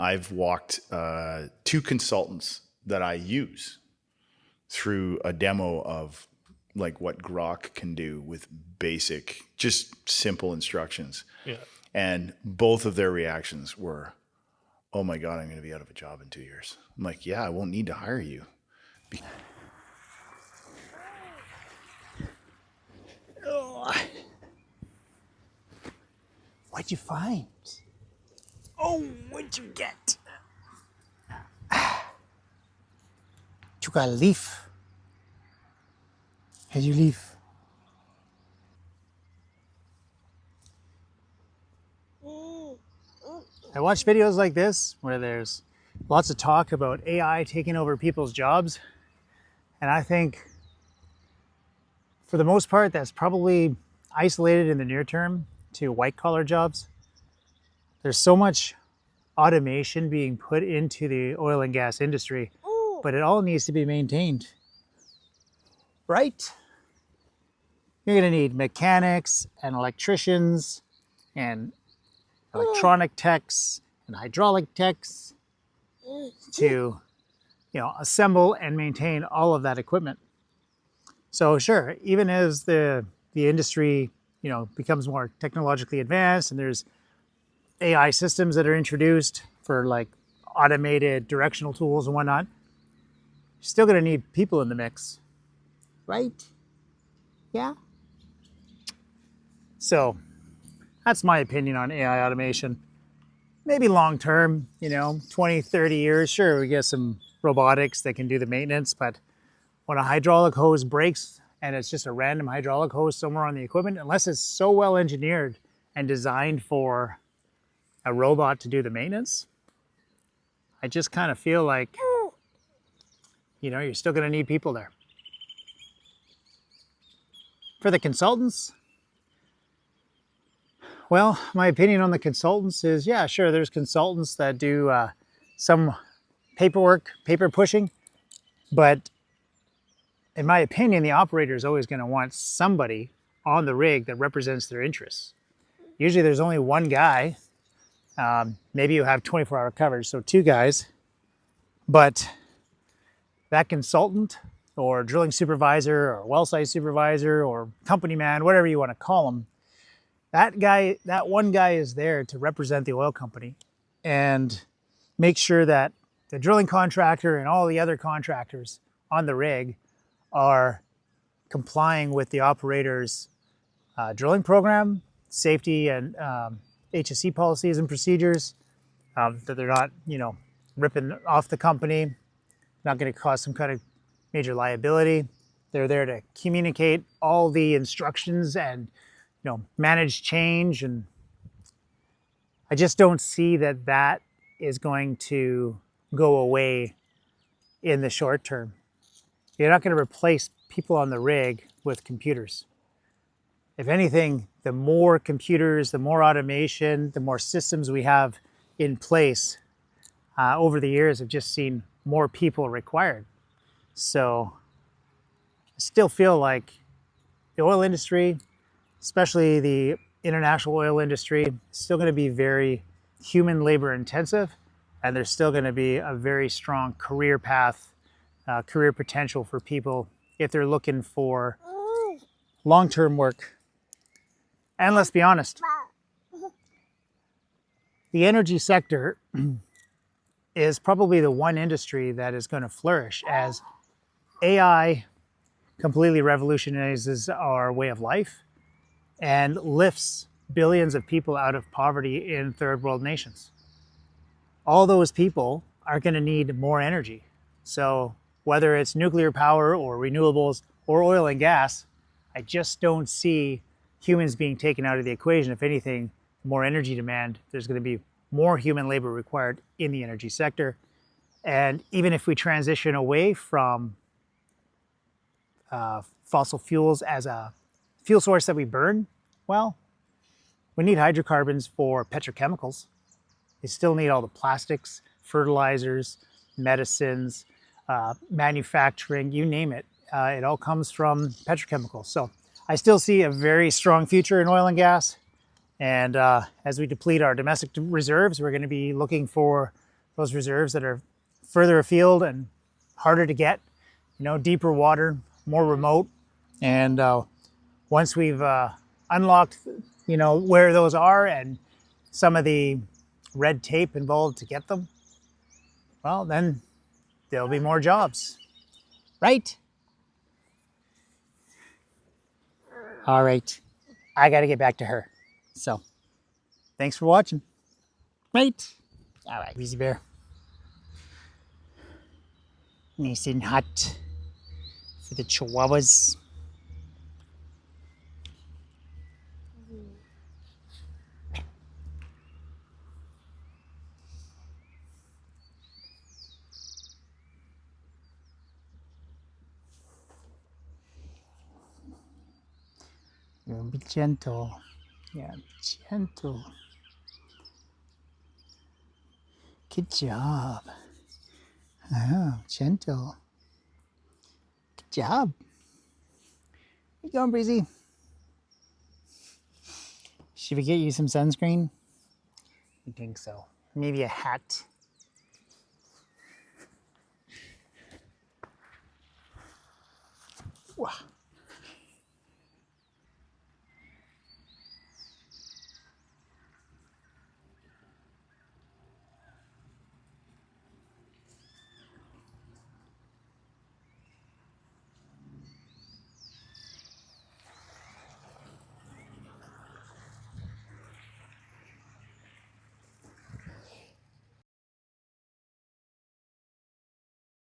I've walked two consultants that I use through a demo of like what Grok can do with basic, just simple instructions. Yeah. And both of their reactions were, "Oh my God, I'm going to be out of a job in 2 years." I'm like, "Yeah, I won't need to hire you." Oh, what'd you find? Oh, what'd you get? You got a leaf. Here's your leaf. I watch videos like this where there's lots of talk about AI taking over people's jobs. And I think for the most part, that's probably isolated in the near term to white collar jobs. There's so much automation being put into the oil and gas industry, but it all needs to be maintained, right? You're gonna need mechanics and electricians and electronic techs and hydraulic techs to, assemble and maintain all of that equipment. So sure, even as the industry, becomes more technologically advanced and there's AI systems that are introduced for like automated directional tools and whatnot, you're still going to need people in the mix, right? Yeah. So that's my opinion on AI automation. Maybe long term, 20, 30 years, sure, we get some robotics that can do the maintenance, but when a hydraulic hose breaks and it's just a random hydraulic hose somewhere on the equipment, unless it's so well engineered and designed for a robot to do the maintenance, I just kind of feel like, you're still going to need people there. For the consultants, well, my opinion on the consultants is, yeah, sure, there's consultants that do some paper pushing, but in my opinion, the operator is always going to want somebody on the rig that represents their interests. Usually there's only one guy. Maybe you have 24-hour coverage, so two guys. But that consultant or drilling supervisor or well site supervisor or company man, whatever you want to call him, that one guy is there to represent the oil company and make sure that the drilling contractor and all the other contractors on the rig are complying with the operator's drilling program, safety and HSE policies and procedures, that they're not, ripping off the company, not going to cause some kind of major liability. They're there to communicate all the instructions and, manage change. And I just don't see that is going to go away in the short term. You're not going to replace people on the rig with computers. If anything, the more computers, the more automation, the more systems we have in place over the years, I've just seen more people required. So I still feel like the oil industry, especially the international oil industry, is still going to be very human labor intensive, and there's still going to be a very strong career path, career potential for people if they're looking for long-term work. And let's be honest, the energy sector is probably the one industry that is going to flourish as AI completely revolutionizes our way of life and lifts billions of people out of poverty in third world nations. All those people are going to need more energy. So whether it's nuclear power or renewables or oil and gas, I just don't see humans being taken out of the equation. If anything, more energy demand, there's going to be more human labor required in the energy sector. And even if we transition away from fossil fuels as a fuel source that we burn, well, we need hydrocarbons for petrochemicals. You still need all the plastics, fertilizers, medicines, manufacturing, you name it. It all comes from petrochemicals. So I still see a very strong future in oil and gas. And as we deplete our domestic reserves, we're going to be looking for those reserves that are further afield and harder to get, you know, deeper water, more remote. And once we've unlocked, you know, where those are and some of the red tape involved to get them, well, then there'll be more jobs, right? All right, I got to get back to her. So, thanks for watching. Right? All right, Easy Bear. Nice and hot for the chihuahuas. Be gentle. Yeah, gentle. Good job. Oh, gentle. Good job. You going, Breezy? Should we get you some sunscreen? I think so. Maybe a hat. Wow.